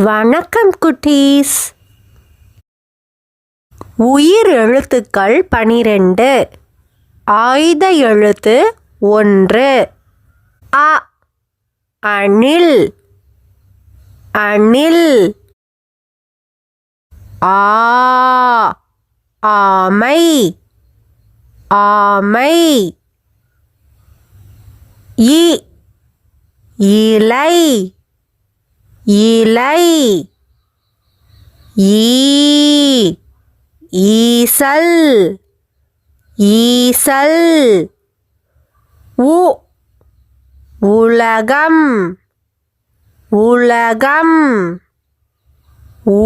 வணக்கம் குட்டீஸ். உயிர் எழுத்துக்கள் 12. ஆயுத எழுத்து 1. அ அணில் அணில். ஆ ஆமை ஆமை. இ இலை இலை. ஈ ஈசல் ஈசல். உ உலகம் உலகம். ஊ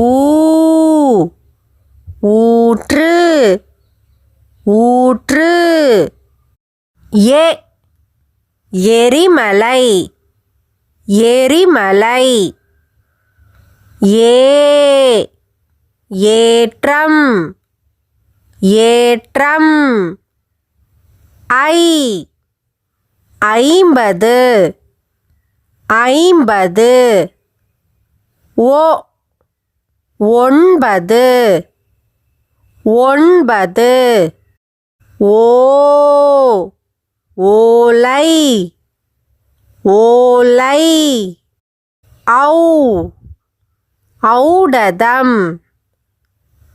ஊற்று ஊற்று. ஏ எரிமலை எரிமலை. ஏ ஏற்றம் ஏற்றம். ஐ 50 50. ஓ 9 9. ஓ ஓலை ஓலை. ஔ ஔடதம்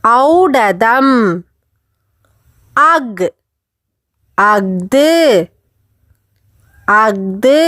ஔடதம். அக் அஃது அஃது.